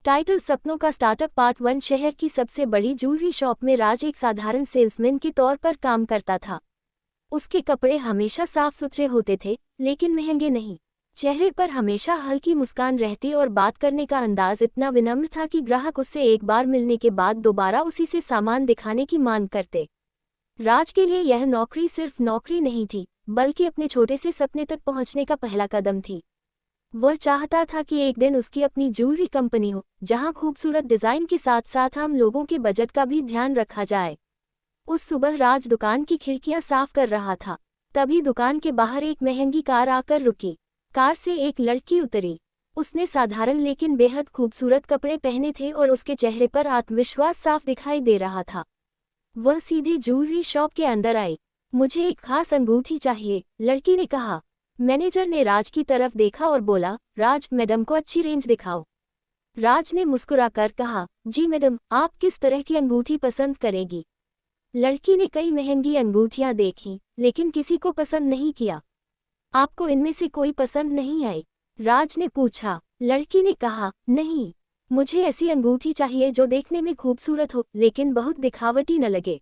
Title सपनों का startup part 1। शहर की सबसे बड़ी ज्वेलरी शॉप में राज एक साधारण सेल्समैन के तौर पर काम करता था। उसके कपड़े हमेशा साफ सुथरे होते थे, लेकिन महंगे नहीं। चेहरे पर हमेशा हल्की मुस्कान रहती और बात करने का अंदाज इतना विनम्र था कि ग्राहक उससे एक बार मिलने के बाद दोबारा उसी से सामान दिखाने की मांग करते। राज के लिए यह नौकरी सिर्फ नौकरी नहीं थी, बल्कि अपने छोटे से सपने तक पहुंचने का पहला कदम थी। वह चाहता था कि एक दिन उसकी अपनी ज्वेलरी कंपनी हो, जहां खूबसूरत डिजाइन के साथ साथ आम लोगों के बजट का भी ध्यान रखा जाए। उस सुबह राज दुकान की खिड़कियां साफ कर रहा था। तभी दुकान के बाहर एक महंगी कार आकर रुकी। कार से एक लड़की उतरी। उसने साधारण लेकिन बेहद खूबसूरत कपड़े पहने थे और उसके चेहरे पर आत्मविश्वास साफ दिखाई दे रहा था। वह सीधे ज्वेलरी शॉप के अंदर आई। मुझे एक खास अंगूठी चाहिए, लड़की ने कहा। मैनेजर ने राज की तरफ देखा और बोला, राज, मैडम को अच्छी रेंज दिखाओ। राज ने मुस्कुराकर कहा, जी मैडम, आप किस तरह की अंगूठी पसंद करेगी? लड़की ने कई महंगी अंगूठियां देखीं, लेकिन किसी को पसंद नहीं किया। आपको इनमें से कोई पसंद नहीं आई? राज ने पूछा। लड़की ने कहा, नहीं, मुझे ऐसी अंगूठी चाहिए जो देखने में खूबसूरत हो, लेकिन बहुत दिखावटी न लगे।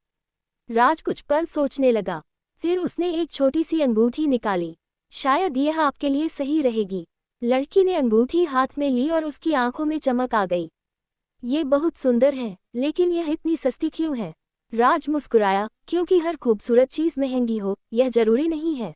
राज कुछ पल सोचने लगा। फिर उसने एक छोटी सी अंगूठी निकाली। शायद यह आपके लिए सही रहेगी। लड़की ने अंगूठी हाथ में ली और उसकी आंखों में चमक आ गई। ये बहुत सुंदर है, लेकिन यह इतनी सस्ती क्यों है? राज मुस्कुराया, क्योंकि हर खूबसूरत चीज महंगी हो, यह जरूरी नहीं है।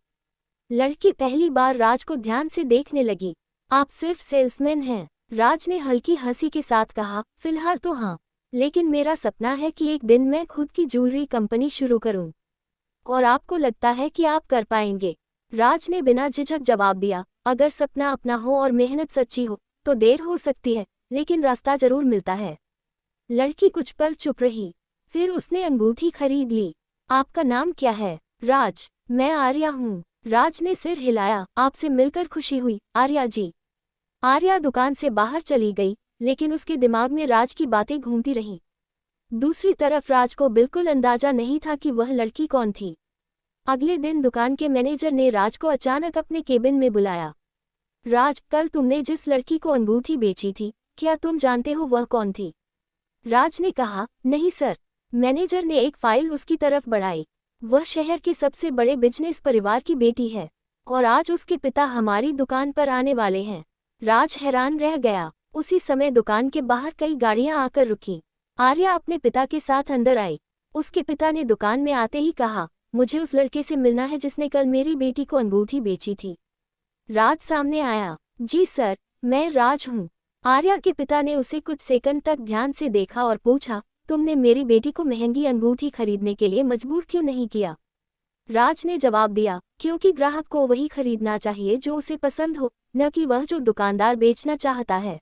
लड़की पहली बार राज को ध्यान से देखने लगी। आप सिर्फ सेल्समैन हैं? राज ने हल्की हंसी के साथ कहा, फिलहाल तो हाँ, लेकिन मेरा सपना है कि एक दिन मैं खुद की ज्वेलरी कंपनी शुरू करूं। और आपको लगता है कि आप कर पाएंगे? राज ने बिना झिझक जवाब दिया, अगर सपना अपना हो और मेहनत सच्ची हो, तो देर हो सकती है, लेकिन रास्ता जरूर मिलता है। लड़की कुछ पल चुप रही। फिर उसने अंगूठी खरीद ली। आपका नाम क्या है? राज। मैं आर्या हूँ। राज ने सिर हिलाया, आपसे मिलकर खुशी हुई, आर्या जी। आर्या दुकान से बाहर चली गई, लेकिन उसके दिमाग में राज की बातें घूमती रहीं। दूसरी तरफ राज को बिल्कुल अंदाजा नहीं था कि वह लड़की कौन थी। अगले दिन दुकान के मैनेजर ने राज को अचानक अपने केबिन में बुलाया। राज, कल तुमने जिस लड़की को अंगूठी बेची थी, क्या तुम जानते हो वह कौन थी? राज ने कहा, नहीं सर। मैनेजर ने एक फाइल उसकी तरफ बढ़ाई। वह शहर के सबसे बड़े बिजनेस परिवार की बेटी है, और आज उसके पिता हमारी दुकान पर आने वाले हैं। राज हैरान रह गया। उसी समय दुकान के बाहर कई गाड़ियां आकर रुकीं। आर्या अपने पिता के साथ अंदर आई। उसके पिता ने दुकान में आते ही कहा, मुझे उस लड़के से मिलना है जिसने कल मेरी बेटी को अंगूठी बेची थी। राज सामने आया। जी सर, मैं राज हूँ। आर्या के पिता ने उसे कुछ सेकंड तक ध्यान से देखा और पूछा, तुमने मेरी बेटी को महंगी अंगूठी खरीदने के लिए मजबूर क्यों नहीं किया? राज ने जवाब दिया, क्योंकि ग्राहक को वही खरीदना चाहिए जो उसे पसंद हो, न कि वह जो दुकानदार बेचना चाहता है।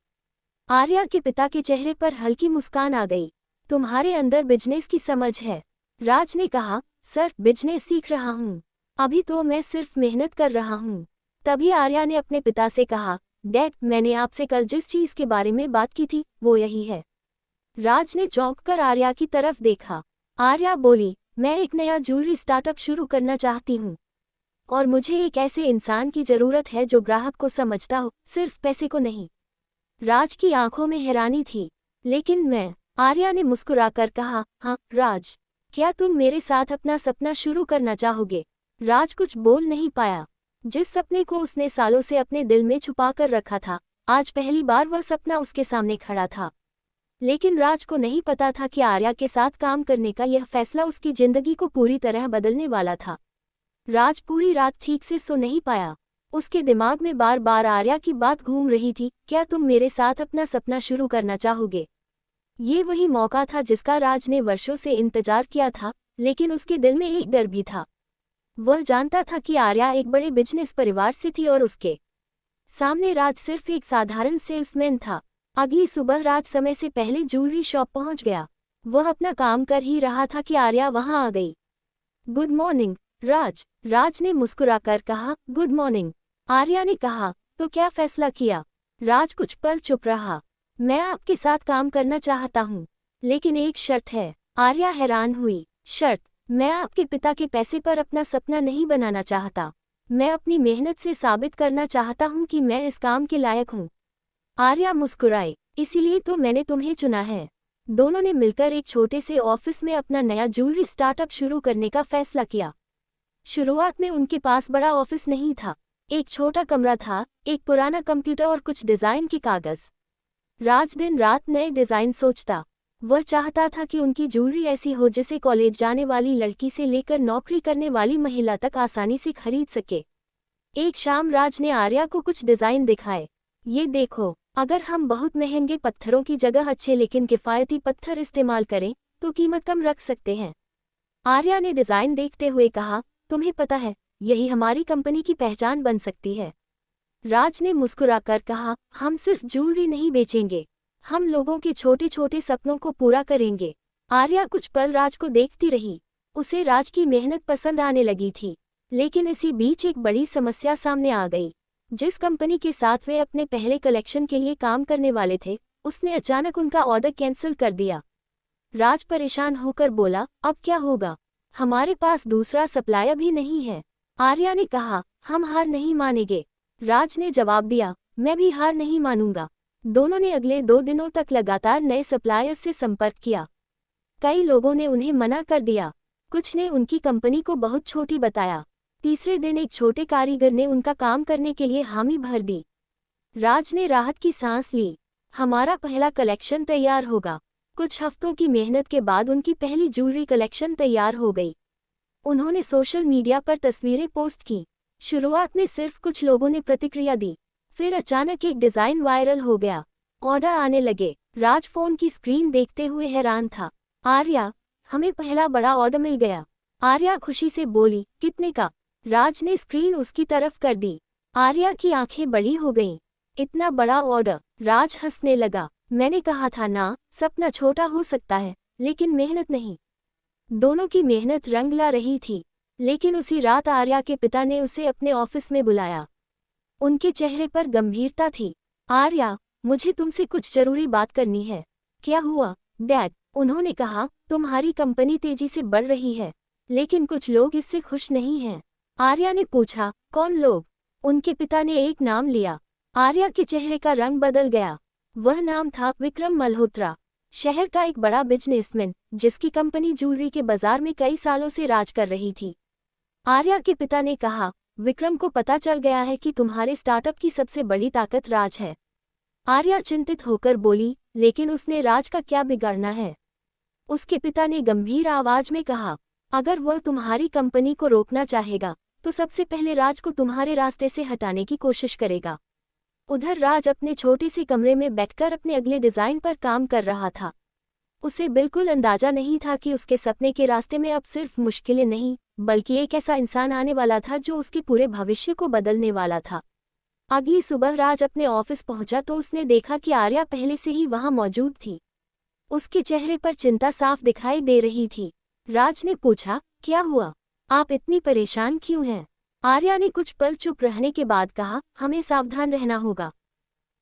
आर्या के पिता के चेहरे पर हल्की मुस्कान आ गई। तुम्हारे अंदर बिजनेस की समझ है। राज ने कहा, सर, बिजनेस सीख रहा हूँ। अभी तो मैं सिर्फ मेहनत कर रहा हूँ। तभी आर्या ने अपने पिता से कहा, डैड, मैंने आपसे कल जिस चीज के बारे में बात की थी, वो यही है। राज ने चौंक कर आर्या की तरफ देखा। आर्या बोली, मैं एक नया ज्वेलरी स्टार्टअप शुरू करना चाहती हूँ, और मुझे एक ऐसे इंसान की जरूरत है जो ग्राहक को समझता हो, सिर्फ पैसे को नहीं। राज की आंखों में हैरानी थी। लेकिन मैं, आर्या ने मुस्कुराकर कहा, हाँ राज, क्या तुम मेरे साथ अपना सपना शुरू करना चाहोगे? राज कुछ बोल नहीं पाया। जिस सपने को उसने सालों से अपने दिल में छुपा कर रखा था, आज पहली बार वह सपना उसके सामने खड़ा था। लेकिन राज को नहीं पता था कि आर्या के साथ काम करने का यह फैसला उसकी जिंदगी को पूरी तरह बदलने वाला था। राज पूरी रात ठीक से सो नहीं पाया। उसके दिमाग में बार बार आर्या की बात घूम रही थी, क्या तुम मेरे साथ अपना सपना शुरू करना चाहोगे? ये वही मौका था जिसका राज ने वर्षों से इंतजार किया था, लेकिन उसके दिल में एक डर भी था। वह जानता था कि आर्या एक बड़े बिजनेस परिवार से थी और उसके सामने राज सिर्फ एक साधारण सेल्समैन था। अगली सुबह राज समय से पहले ज्वेलरी शॉप पहुंच गया। वह अपना काम कर ही रहा था कि आर्या वहां आ गई। गुड मॉर्निंग राज। राज ने मुस्कुराकर कहा, गुड मॉर्निंग। आर्या ने कहा, तो क्या फैसला किया? राज कुछ पल चुप रहा। मैं आपके साथ काम करना चाहता हूँ, लेकिन एक शर्त है। आर्या हैरान हुई। शर्त? मैं आपके पिता के पैसे पर अपना सपना नहीं बनाना चाहता। मैं अपनी मेहनत से साबित करना चाहता हूँ कि मैं इस काम के लायक हूँ। आर्या मुस्कुराई। इसीलिए तो मैंने तुम्हें चुना है। दोनों ने मिलकर एक छोटे से ऑफिस में अपना नया ज्वेलरी स्टार्टअप शुरू करने का फैसला किया। शुरुआत में उनके पास बड़ा ऑफिस नहीं था। एक छोटा कमरा था, एक पुराना कंप्यूटर और कुछ डिजाइन के कागज। राज दिन रात नए डिजाइन सोचता। वह चाहता था कि उनकी ज्वेलरी ऐसी हो जिसे कॉलेज जाने वाली लड़की से लेकर नौकरी करने वाली महिला तक आसानी से खरीद सके। एक शाम राज ने आर्या को कुछ डिजाइन दिखाए। ये देखो, अगर हम बहुत महंगे पत्थरों की जगह अच्छे लेकिन किफ़ायती पत्थर इस्तेमाल करें तो कीमत कम रख सकते हैं। आर्या ने डिजाइन देखते हुए कहा, तुम्हें पता है, यही हमारी कंपनी की पहचान बन सकती है। राज ने मुस्कुराकर कहा, हम सिर्फ ज्वेलरी नहीं बेचेंगे, हम लोगों के छोटे छोटे सपनों को पूरा करेंगे। आर्या कुछ पल राज को देखती रही। उसे राज की मेहनत पसंद आने लगी थी, लेकिन इसी बीच एक बड़ी समस्या सामने आ गई। जिस कंपनी के साथ वे अपने पहले कलेक्शन के लिए काम करने वाले थे, उसने अचानक उनका ऑर्डर कैंसिल कर दिया। राज परेशान होकर बोला, अब क्या होगा? हमारे पास दूसरा सप्लायर भी नहीं है। आर्या ने कहा, हम हार नहीं मानेंगे। राज ने जवाब दिया, मैं भी हार नहीं मानूंगा। दोनों ने अगले 2 दिनों तक लगातार नए सप्लायर से संपर्क किया। कई लोगों ने उन्हें मना कर दिया, कुछ ने उनकी कंपनी को बहुत छोटी बताया। तीसरे दिन एक छोटे कारीगर ने उनका काम करने के लिए हामी भर दी। राज ने राहत की सांस ली। हमारा पहला कलेक्शन तैयार होगा। कुछ हफ्तों की मेहनत के बाद उनकी पहली ज्वेलरी कलेक्शन तैयार हो गई। उन्होंने सोशल मीडिया पर तस्वीरें पोस्ट की। शुरुआत में सिर्फ कुछ लोगों ने प्रतिक्रिया दी, फिर अचानक एक डिज़ाइन वायरल हो गया। ऑर्डर आने लगे। राज फोन की स्क्रीन देखते हुए हैरान था। आर्या, हमें पहला बड़ा ऑर्डर मिल गया। आर्या खुशी से बोली, कितने का? राज ने स्क्रीन उसकी तरफ कर दी। आर्या की आंखें बड़ी हो गईं। इतना बड़ा ऑर्डर? राज हंसने लगा, मैंने कहा था ना, सपना छोटा हो सकता है, लेकिन मेहनत नहीं। दोनों की मेहनत रंग ला रही थी। लेकिन उसी रात आर्या के पिता ने उसे अपने ऑफिस में बुलाया। उनके चेहरे पर गंभीरता थी। आर्या, मुझे तुमसे कुछ जरूरी बात करनी है। क्या हुआ, डैड? उन्होंने कहा, तुम्हारी कंपनी तेजी से बढ़ रही है, लेकिन कुछ लोग इससे खुश नहीं हैं। आर्या ने पूछा, कौन लोग? उनके पिता ने एक नाम लिया। आर्या के चेहरे का रंग बदल गया। वह नाम था विक्रम मल्होत्रा, शहर का एक बड़ा बिजनेसमैन, जिसकी कंपनी ज्वेलरी के बाजार में कई सालों से राज कर रही थी। आर्या के पिता ने कहा, विक्रम को पता चल गया है कि तुम्हारे स्टार्टअप की सबसे बड़ी ताकत राज है। आर्या चिंतित होकर बोली, लेकिन उसने राज का क्या बिगाड़ना है? उसके पिता ने गंभीर आवाज में कहा, अगर वह तुम्हारी कंपनी को रोकना चाहेगा तो सबसे पहले राज को तुम्हारे रास्ते से हटाने की कोशिश करेगा। उधर राज अपने छोटे से कमरे में बैठकर अपने अगले डिजाइन पर काम कर रहा था। उसे बिल्कुल अंदाजा नहीं था कि उसके सपने के रास्ते में अब सिर्फ मुश्किलें नहीं, बल्कि एक ऐसा इंसान आने वाला था जो उसके पूरे भविष्य को बदलने वाला था। अगली सुबह राज अपने ऑफिस पहुंचा तो उसने देखा कि आर्या पहले से ही वहां मौजूद थी। उसके चेहरे पर चिंता साफ दिखाई दे रही थी। राज ने पूछा, क्या हुआ? आप इतनी परेशान क्यों हैं? आर्या ने कुछ पल चुप रहने के बाद कहा, हमें सावधान रहना होगा।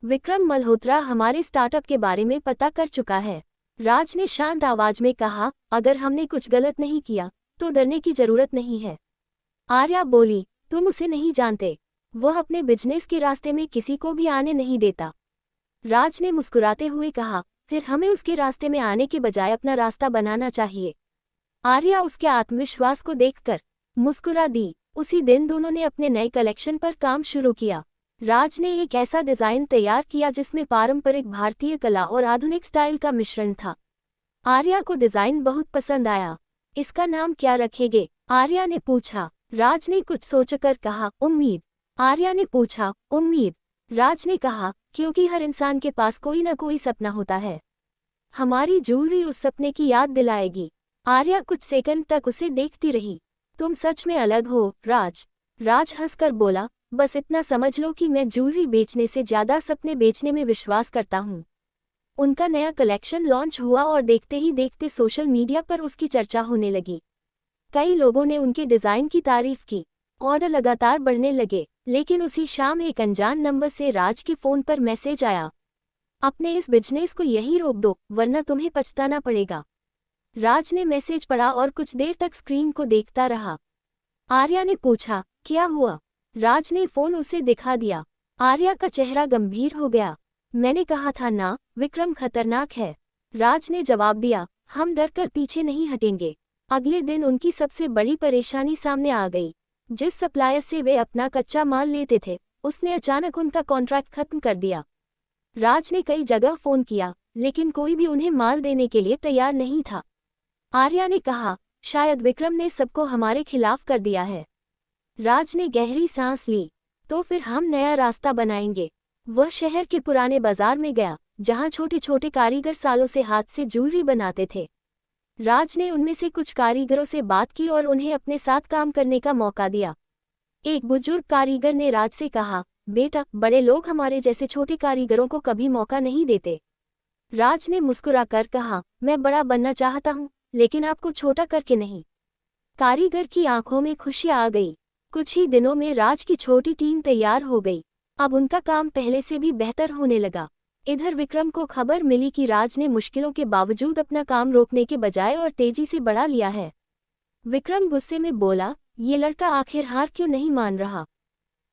विक्रम मल्होत्रा हमारे स्टार्टअप के बारे में पता कर चुका है। राज ने शांत आवाज में कहा, अगर हमने कुछ गलत नहीं किया तो डरने की जरूरत नहीं है। आर्या बोली, तुम उसे नहीं जानते, वह अपने बिजनेस के रास्ते में किसी को भी आने नहीं देता। राज ने मुस्कुराते हुए कहा, फिर हमें उसके रास्ते में आने के बजाय अपना रास्ता बनाना चाहिए। आर्या उसके आत्मविश्वास को देखकर मुस्कुरा दी। उसी दिन दोनों ने अपने नए कलेक्शन पर काम शुरू किया। राज ने एक ऐसा डिजाइन तैयार किया जिसमें पारंपरिक भारतीय कला और आधुनिक स्टाइल का मिश्रण था। आर्या को डिजाइन बहुत पसंद आया। इसका नाम क्या रखेंगे? आर्या ने पूछा। राज ने कुछ सोचकर कहा, उम्मीद। आर्या ने पूछा, उम्मीद? राज ने कहा, क्योंकि हर इंसान के पास कोई न कोई सपना होता है। हमारी ज्वेलरी उस सपने की याद दिलाएगी। आर्या कुछ सेकंड तक उसे देखती रही। तुम सच में अलग हो, राज। राज हंसकर बोला, बस इतना समझ लो कि मैं ज्वेलरी बेचने से ज्यादा सपने बेचने में विश्वास करता हूँ। उनका नया कलेक्शन लॉन्च हुआ और देखते ही देखते सोशल मीडिया पर उसकी चर्चा होने लगी। कई लोगों ने उनके डिजाइन की तारीफ की। ऑर्डर लगातार बढ़ने लगे, लेकिन उसी शाम एक अनजान नंबर से राज के फोन पर मैसेज आया, अपने इस बिजनेस को यहीं रोक दो, वरना तुम्हें पछताना पड़ेगा। राज ने मैसेज पढ़ा और कुछ देर तक स्क्रीन को देखता रहा। आर्या ने पूछा, क्या हुआ? राज ने फोन उसे दिखा दिया। आर्या का चेहरा गंभीर हो गया। मैंने कहा था ना, विक्रम खतरनाक है। राज ने जवाब दिया, हम डर कर पीछे नहीं हटेंगे। अगले दिन उनकी सबसे बड़ी परेशानी सामने आ गई। जिस सप्लायर से वे अपना कच्चा माल लेते थे, उसने अचानक उनका कॉन्ट्रैक्ट खत्म कर दिया। राज ने कई जगह फोन किया, लेकिन कोई भी उन्हें माल देने के लिए तैयार नहीं था। आर्या ने कहा, शायद विक्रम ने सबको हमारे खिलाफ कर दिया है। राज ने गहरी सांस ली। तो फिर हम नया रास्ता बनाएंगे। वह शहर के पुराने बाजार में गया, जहां छोटे छोटे कारीगर सालों से हाथ से ज्वेलरी बनाते थे। राज ने उनमें से कुछ कारीगरों से बात की और उन्हें अपने साथ काम करने का मौका दिया। एक बुजुर्ग कारीगर ने राज से कहा, बेटा, बड़े लोग हमारे जैसे छोटे कारीगरों को कभी मौका नहीं देते। राज ने मुस्कुराकर कहा, मैं बड़ा बनना चाहता हूँ, लेकिन आपको छोटा करके नहीं। कारीगर की आंखों में खुशी आ गई। कुछ ही दिनों में राज की छोटी टीम तैयार हो गई। अब उनका काम पहले से भी बेहतर होने लगा। इधर विक्रम को खबर मिली कि राज ने मुश्किलों के बावजूद अपना काम रोकने के बजाय और तेजी से बढ़ा लिया है। विक्रम गुस्से में बोला, ये लड़का आखिर हार क्यों नहीं मान रहा।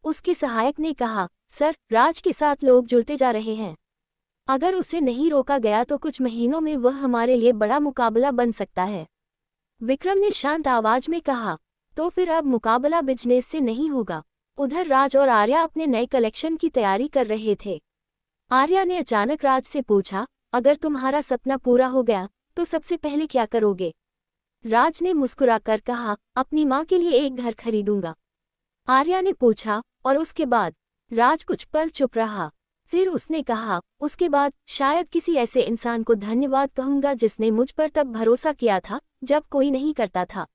उसके सहायक ने कहा, सर, राज के साथ लोग जुड़ते जा रहे हैं। अगर उसे नहीं रोका गया तो कुछ महीनों में वह हमारे लिए बड़ा मुकाबला बन सकता है। विक्रम ने शांत आवाज में कहा, तो फिर अब मुकाबला बिजनेस से नहीं होगा। उधर राज और आर्या अपने नए कलेक्शन की तैयारी कर रहे थे। आर्या ने अचानक राज से पूछा, अगर तुम्हारा सपना पूरा हो गया तो सबसे पहले क्या करोगे। राज ने मुस्कुराकर कहा, अपनी माँ के लिए एक घर खरीदूंगा। आर्या ने पूछा, और उसके बाद। राज कुछ पल चुप रहा। फिर उसने कहा, उसके बाद शायद किसी ऐसे इंसान को धन्यवाद कहूंगा जिसने मुझ पर तब भरोसा किया था जब कोई नहीं करता था।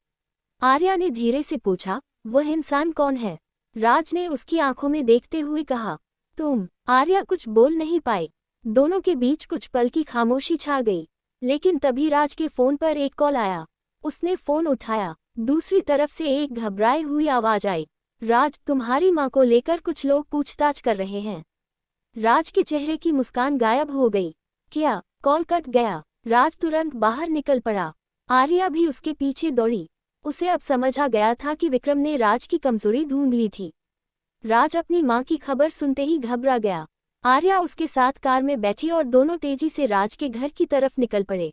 आर्या ने धीरे से पूछा, वह इंसान कौन है। राज ने उसकी आंखों में देखते हुए कहा, तुम। आर्या कुछ बोल नहीं पाई। दोनों के बीच कुछ पल की खामोशी छा गई। लेकिन तभी राज के फोन पर एक कॉल आया। उसने फोन उठाया। दूसरी तरफ से एक घबराई हुई आवाज आई, राज, तुम्हारी माँ को लेकर कुछ लोग पूछताछ कर रहे हैं। राज के चेहरे की मुस्कान गायब हो गई। क्या? कॉल कट गया। राज तुरंत बाहर निकल पड़ा। आर्या भी उसके पीछे दौड़ी। उसे अब समझ आ गया था कि विक्रम ने राज की कमजोरी ढूंढ ली थी। राज अपनी माँ की खबर सुनते ही घबरा गया। आर्या उसके साथ कार में बैठी और दोनों तेजी से राज के घर की तरफ निकल पड़े।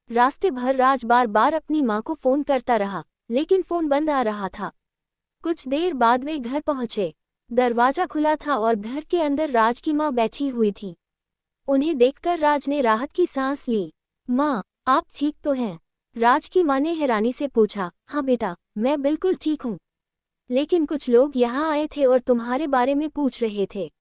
रास्ते भर राज बार बार अपनी माँ को फोन करता रहा, लेकिन फोन बंद आ रहा था। कुछ देर बाद वे घर पहुंचे। दरवाजा खुला था और घर के अंदर राज की माँ बैठी हुई थी। उन्हें देखकर राज ने राहत की सांस ली। माँ, आप ठीक तो हैं? राज की माँ ने हैरानी से पूछा। हाँ बेटा, मैं बिल्कुल ठीक हूँ, लेकिन कुछ लोग यहाँ आए थे और तुम्हारे बारे में पूछ रहे थे।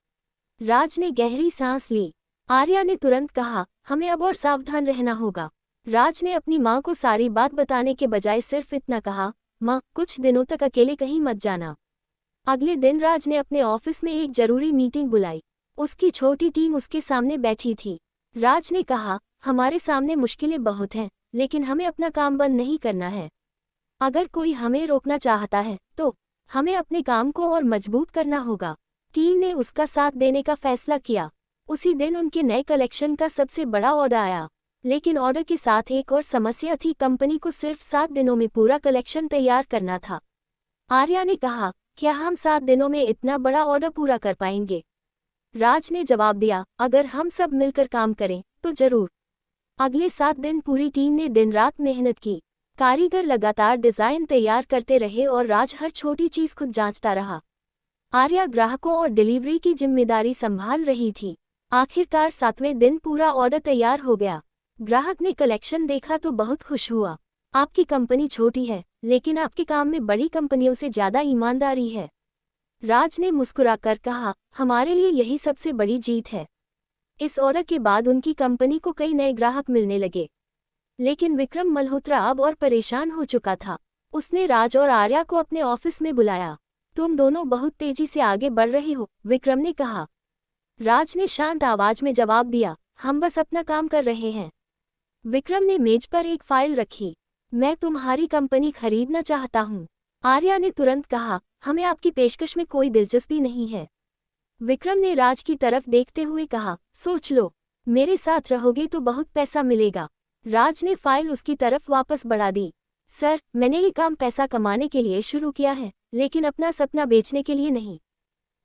राज ने गहरी सांस ली। आर्या ने तुरंत कहा, हमें अब और सावधान रहना होगा। राज ने अपनी माँ को सारी बात बताने के बजाय सिर्फ इतना कहा, माँ, कुछ दिनों तक अकेले कहीं मत जाना। अगले दिन राज ने अपने ऑफिस में एक जरूरी मीटिंग बुलाई। उसकी छोटी टीम उसके सामने बैठी थी। राज ने कहा, हमारे सामने मुश्किलें बहुत हैं, लेकिन हमें अपना काम बंद नहीं करना है। अगर कोई हमें रोकना चाहता है तो हमें अपने काम को और मजबूत करना होगा। टीम ने उसका साथ देने का फैसला किया। उसी दिन उनके नए कलेक्शन का सबसे बड़ा ऑर्डर आया, लेकिन ऑर्डर के साथ एक और समस्या थी। कंपनी को सिर्फ 7 दिनों में पूरा कलेक्शन तैयार करना था। आर्या ने कहा, क्या हम 7 दिनों में इतना बड़ा ऑर्डर पूरा कर पाएंगे? राज ने जवाब दिया, अगर हम सब मिलकर काम करें तो जरूर। अगले 7 दिन पूरी टीम ने दिन रात मेहनत की। कारीगर लगातार डिजाइन तैयार करते रहे और राज हर छोटी चीज खुद जांचता रहा। आर्या ग्राहकों और डिलीवरी की जिम्मेदारी संभाल रही थी। आखिरकार 7वें दिन पूरा ऑर्डर तैयार हो गया। ग्राहक ने कलेक्शन देखा तो बहुत खुश हुआ। आपकी कंपनी छोटी है, लेकिन आपके काम में बड़ी कंपनियों से ज्यादा ईमानदारी है। राज ने मुस्कुराकर कहा, हमारे लिए यही सबसे बड़ी जीत है। इस ऑर्डर के बाद उनकी कंपनी को कई नए ग्राहक मिलने लगे। लेकिन विक्रम मल्होत्रा अब और परेशान हो चुका था। उसने राज और आर्या को अपने ऑफिस में बुलाया। तुम दोनों बहुत तेजी से आगे बढ़ रहे हो, विक्रम ने कहा। राज ने शांत आवाज में जवाब दिया, हम बस अपना काम कर रहे हैं। विक्रम ने मेज पर एक फाइल रखी। मैं तुम्हारी कंपनी खरीदना चाहता हूँ। आर्या ने तुरंत कहा, हमें आपकी पेशकश में कोई दिलचस्पी नहीं है। विक्रम ने राज की तरफ देखते हुए कहा, सोच लो, मेरे साथ रहोगे तो बहुत पैसा मिलेगा। राज ने फाइल उसकी तरफ वापस बढ़ा दी। सर, मैंने ये काम पैसा कमाने के लिए शुरू किया है, लेकिन अपना सपना बेचने के लिए नहीं।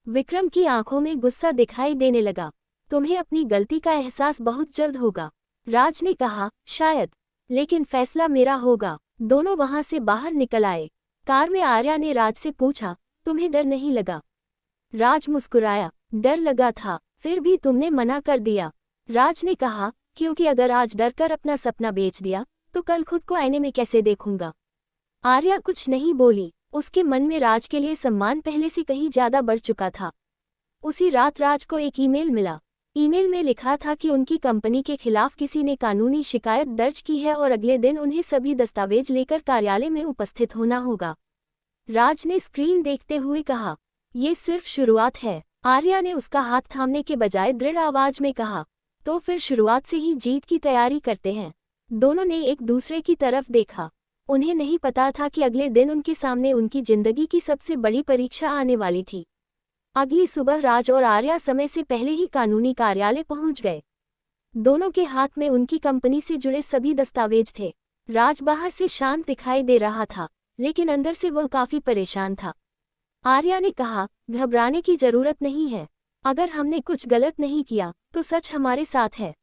विक्रम की आंखों में गुस्सा दिखाई देने लगा। तुम्हें अपनी गलती का एहसास बहुत जल्द होगा। राज ने कहा, शायद, लेकिन फैसला मेरा होगा। दोनों वहां से बाहर निकल आए। कार में आर्या ने राज से पूछा, तुम्हें डर नहीं लगा? राज मुस्कुराया, डर लगा था, फिर भी तुमने मना कर दिया। राज ने कहा, क्योंकि अगर आज डरकर अपना सपना बेच दिया तो कल खुद को आईने में कैसे देखूंगा। आर्या कुछ नहीं बोली। उसके मन में राज के लिए सम्मान पहले से कहीं ज्यादा बढ़ चुका था। उसी रात राज को एक ईमेल मिला। ईमेल में लिखा था कि उनकी कंपनी के खिलाफ किसी ने कानूनी शिकायत दर्ज की है और अगले दिन उन्हें सभी दस्तावेज लेकर कार्यालय में उपस्थित होना होगा। राज ने स्क्रीन देखते हुए कहा, ये सिर्फ शुरुआत है। आर्या ने उसका हाथ थामने के बजाय दृढ़ आवाज में कहा, तो फिर शुरुआत से ही जीत की तैयारी करते हैं। दोनों ने एक दूसरे की तरफ देखा। उन्हें नहीं पता था कि अगले दिन उनके सामने उनकी जिंदगी की सबसे बड़ी परीक्षा आने वाली थी। अगली सुबह राज और आर्या समय से पहले ही कानूनी कार्यालय पहुंच गए। दोनों के हाथ में उनकी कंपनी से जुड़े सभी दस्तावेज थे। राज बाहर से शांत दिखाई दे रहा था, लेकिन अंदर से वह काफी परेशान था। आर्या ने कहा, घबराने की जरूरत नहीं है। अगर हमने कुछ गलत नहीं किया तो सच हमारे साथ है।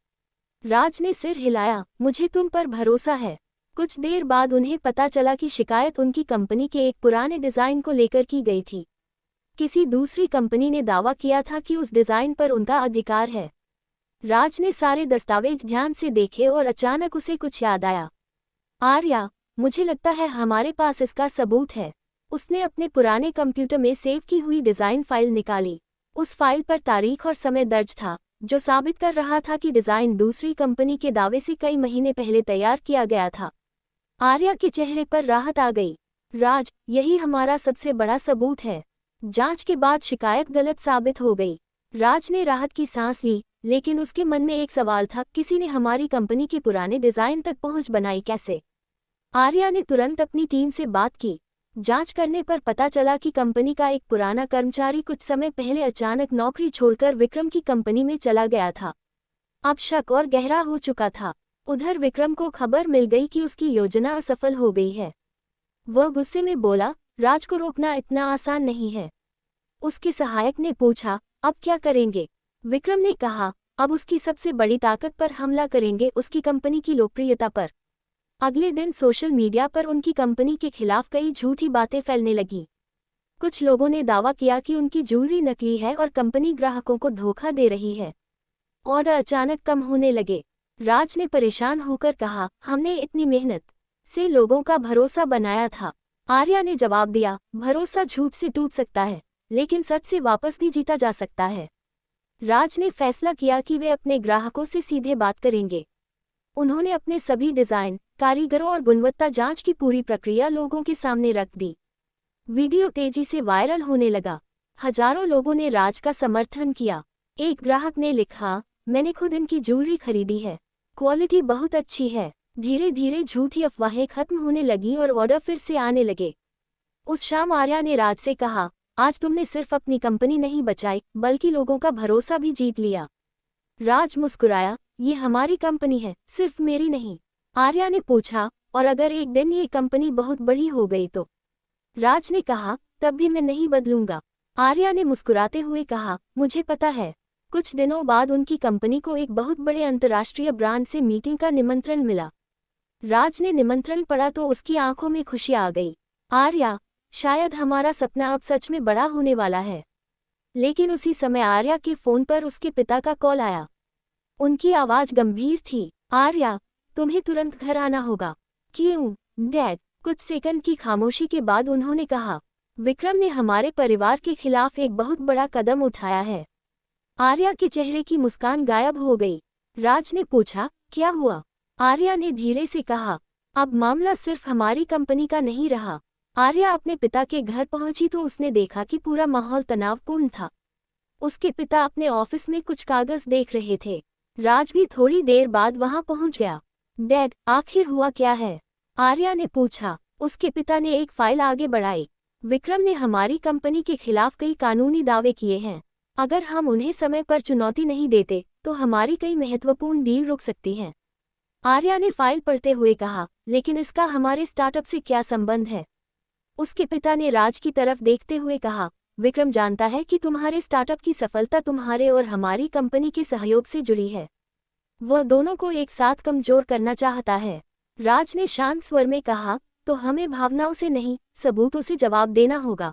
राज ने सिर हिलाया, मुझे तुम पर भरोसा है। कुछ देर बाद उन्हें पता चला कि शिकायत उनकी कंपनी के एक पुराने डिजाइन को लेकर की गई थी। किसी दूसरी कंपनी ने दावा किया था कि उस डिजाइन पर उनका अधिकार है। राज ने सारे दस्तावेज ध्यान से देखे और अचानक उसे कुछ याद आया। आर्या, मुझे लगता है हमारे पास इसका सबूत है। उसने अपने पुराने कंप्यूटर में सेव की हुई डिजाइन फाइल निकाली। उस फाइल पर तारीख और समय दर्ज था, जो साबित कर रहा था कि डिजाइन दूसरी कंपनी के दावे से कई महीने पहले तैयार किया गया था। आर्या के चेहरे पर राहत आ गई। राज, यही हमारा सबसे बड़ा सबूत है। जांच के बाद शिकायत गलत साबित हो गई। राज ने राहत की सांस ली, लेकिन उसके मन में एक सवाल था, किसी ने हमारी कंपनी के पुराने डिजाइन तक पहुंच बनाई कैसे? आर्या ने तुरंत अपनी टीम से बात की। जांच करने पर पता चला कि कंपनी का एक पुराना कर्मचारी कुछ समय पहले अचानक नौकरी छोड़कर विक्रम की कंपनी में चला गया था। अब शक और गहरा हो चुका था। उधर विक्रम को खबर मिल गई कि उसकी योजना असफल हो गई है। वह गुस्से में बोला, राज को रोकना इतना आसान नहीं है। उसके सहायक ने पूछा, अब क्या करेंगे? विक्रम ने कहा, अब उसकी सबसे बड़ी ताकत पर हमला करेंगे, उसकी कंपनी की लोकप्रियता पर। अगले दिन सोशल मीडिया पर उनकी कंपनी के खिलाफ कई झूठी बातें फैलने लगीं। कुछ लोगों ने दावा किया कि उनकी ज्वेलरी नकली है और कंपनी ग्राहकों को धोखा दे रही है। ऑर्डर अचानक कम होने लगे। राज ने परेशान होकर कहा, हमने इतनी मेहनत से लोगों का भरोसा बनाया था। आर्या ने जवाब दिया, भरोसा झूठ से टूट सकता है, लेकिन सच से वापस भी जीता जा सकता है। राज ने फैसला किया कि वे अपने ग्राहकों से सीधे बात करेंगे। उन्होंने अपने सभी डिजाइन, कारीगरों और गुणवत्ता जांच की पूरी प्रक्रिया लोगों के सामने रख दी। वीडियो तेजी से वायरल होने लगा। हजारों लोगों ने राज का समर्थन किया। एक ग्राहक ने लिखा, मैंने खुद इनकी ज्वेलरी खरीदी है, क्वालिटी बहुत अच्छी है। धीरे धीरे झूठी अफवाहें खत्म होने लगी और ऑर्डर फिर से आने लगे। उस शाम आर्या ने राज से कहा, आज तुमने सिर्फ अपनी कंपनी नहीं बचाई, बल्कि लोगों का भरोसा भी जीत लिया। राज मुस्कुराया, ये हमारी कंपनी है, सिर्फ मेरी नहीं। आर्या ने पूछा, और अगर एक दिन ये कंपनी बहुत बड़ी हो गई तो? राज ने कहा, तब भी मैं नहीं बदलूंगा। आर्या ने मुस्कुराते हुए कहा, मुझे पता है। कुछ दिनों बाद उनकी कंपनी को एक बहुत बड़े अंतर्राष्ट्रीय ब्रांड से मीटिंग का निमंत्रण मिला। राज ने निमंत्रण पढ़ा तो उसकी आंखों में खुशी आ गई। आर्या, शायद हमारा सपना अब सच में बड़ा होने वाला है। लेकिन उसी समय आर्या के फोन पर उसके पिता का कॉल आया। उनकी आवाज गंभीर थी, आर्या, तुम्हें तुरंत घर आना होगा। क्यों, डैड? कुछ सेकंड की खामोशी के बाद उन्होंने कहा, विक्रम ने हमारे परिवार के खिलाफ एक बहुत बड़ा कदम उठाया है। आर्या के चेहरे की मुस्कान गायब हो गई। राज ने पूछा, क्या हुआ? आर्या ने धीरे से कहा, अब मामला सिर्फ हमारी कंपनी का नहीं रहा। आर्या अपने पिता के घर पहुंची तो उसने देखा कि पूरा माहौल तनावपूर्ण था। उसके पिता अपने ऑफिस में कुछ कागज देख रहे थे। राज भी थोड़ी देर बाद वहां पहुंच गया। डैड, आखिर हुआ क्या है? आर्या ने पूछा। उसके पिता ने एक फाइल आगे बढ़ाई। विक्रम ने हमारी कंपनी के खिलाफ कई कानूनी दावे किए हैं। अगर हम उन्हें समय पर चुनौती नहीं देते तो हमारी कई महत्वपूर्ण डील रुक सकती हैं। आर्या ने फाइल पढ़ते हुए कहा, लेकिन इसका हमारे स्टार्टअप से क्या संबंध है? उसके पिता ने राज की तरफ देखते हुए कहा, विक्रम जानता है कि तुम्हारे स्टार्टअप की सफलता तुम्हारे और हमारी कंपनी के सहयोग से जुड़ी है। वह दोनों को एक साथ कमजोर करना चाहता है। राज ने शांत स्वर में कहा, तो हमें भावनाओं से नहीं, सबूतों से जवाब देना होगा।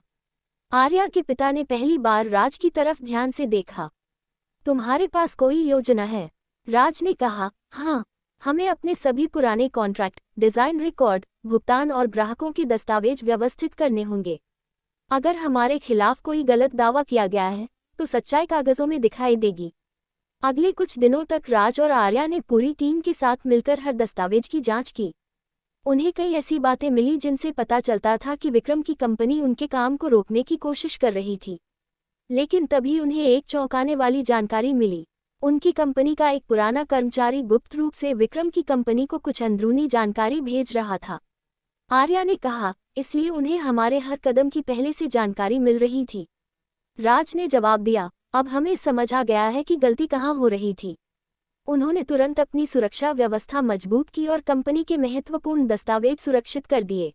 आर्या के पिता ने पहली बार राज की तरफ ध्यान से देखा। तुम्हारे पास कोई योजना है? राज ने कहा, हाँ, हमें अपने सभी पुराने कॉन्ट्रैक्ट, डिजाइन रिकॉर्ड, भुगतान और ग्राहकों के दस्तावेज व्यवस्थित करने होंगे। अगर हमारे खिलाफ कोई गलत दावा किया गया है तो सच्चाई कागजों में दिखाई देगी। अगले कुछ दिनों तक राज और आर्या ने पूरी टीम के साथ मिलकर हर दस्तावेज की जांच की। उन्हें कई ऐसी बातें मिली जिनसे पता चलता था कि विक्रम की कंपनी उनके काम को रोकने की कोशिश कर रही थी। लेकिन तभी उन्हें एक चौंकाने वाली जानकारी मिली। उनकी कंपनी का एक पुराना कर्मचारी गुप्त रूप से विक्रम की कंपनी को कुछ अंदरूनी जानकारी भेज रहा था। आर्या ने कहा, इसलिए उन्हें हमारे हर कदम की पहले से जानकारी मिल रही थी। राज ने जवाब दिया, अब हमें समझ आ गया है कि गलती कहाँ हो रही थी। उन्होंने तुरंत अपनी सुरक्षा व्यवस्था मजबूत की और कंपनी के महत्वपूर्ण दस्तावेज सुरक्षित कर दिए।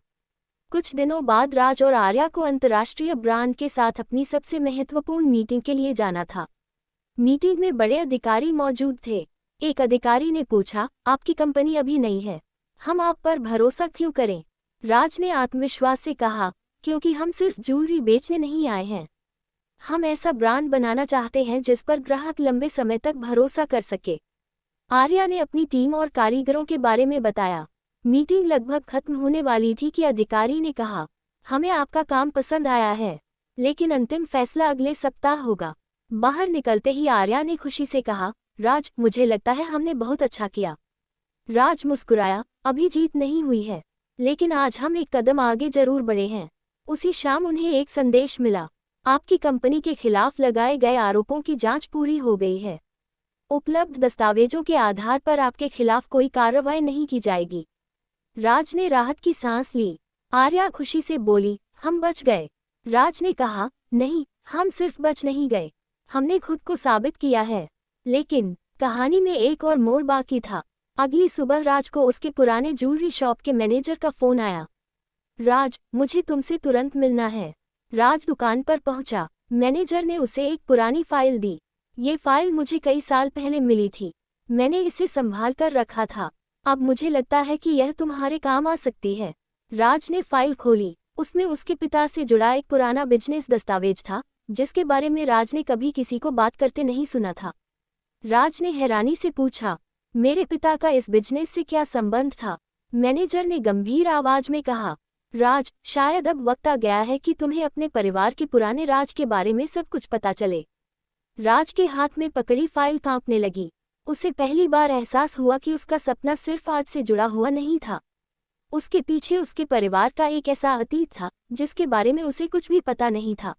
कुछ दिनों बाद राज और आर्या को अंतर्राष्ट्रीय ब्रांड के साथ अपनी सबसे महत्वपूर्ण मीटिंग के लिए जाना था। मीटिंग में बड़े अधिकारी मौजूद थे। एक अधिकारी ने पूछा, आपकी कंपनी अभी नई है, हम आप पर भरोसा क्यों करें? राज ने आत्मविश्वास से कहा, क्योंकि हम सिर्फ ज्वेलरी बेचने नहीं आए हैं। हम ऐसा ब्रांड बनाना चाहते हैं जिस पर ग्राहक लंबे समय तक भरोसा कर सके। आर्या ने अपनी टीम और कारीगरों के बारे में बताया। मीटिंग लगभग खत्म होने वाली थी कि अधिकारी ने कहा, हमें आपका काम पसंद आया है, लेकिन अंतिम फैसला अगले सप्ताह होगा। बाहर निकलते ही आर्या ने खुशी से कहा, राज, मुझे लगता है हमने बहुत अच्छा किया। राज मुस्कुराया, अभी जीत नहीं हुई है, लेकिन आज हम एक कदम आगे जरूर बढ़े हैं। उसी शाम उन्हें एक संदेश मिला, आपकी कंपनी के खिलाफ लगाए गए आरोपों की जांच पूरी हो गई है। उपलब्ध दस्तावेजों के आधार पर आपके खिलाफ कोई कार्रवाई नहीं की जाएगी। राज ने राहत की सांस ली। आर्या खुशी से बोली, हम बच गए। राज ने कहा, नहीं, हम सिर्फ बच नहीं गए, हमने खुद को साबित किया है। लेकिन कहानी में एक और मोड़ बाकी था। अगली सुबह राज को उसके पुराने ज्वेलरी शॉप के मैनेजर का फोन आया। राज, मुझे तुमसे तुरंत मिलना है। राज दुकान पर पहुंचा। मैनेजर ने उसे एक पुरानी फाइल दी। ये फाइल मुझे कई साल पहले मिली थी, मैंने इसे संभाल कर रखा था। अब मुझे लगता है कि यह तुम्हारे काम आ सकती है। राज ने फाइल खोली। उसमें उसके पिता से जुड़ा एक पुराना बिजनेस दस्तावेज था, जिसके बारे में राज ने कभी किसी को बात करते नहीं सुना था। राज ने हैरानी से पूछा, मेरे पिता का इस बिजनेस से क्या संबंध था? मैनेजर ने गंभीर आवाज में कहा, राज, शायद अब वक्त आ गया है कि तुम्हें अपने परिवार के पुराने राज के बारे में सब कुछ पता चले। राज के हाथ में पकड़ी फाइल कांपने लगी। उसे पहली बार एहसास हुआ कि उसका सपना सिर्फ आज से जुड़ा हुआ नहीं था। उसके पीछे उसके परिवार का एक ऐसा अतीत था जिसके बारे में उसे कुछ भी पता नहीं था।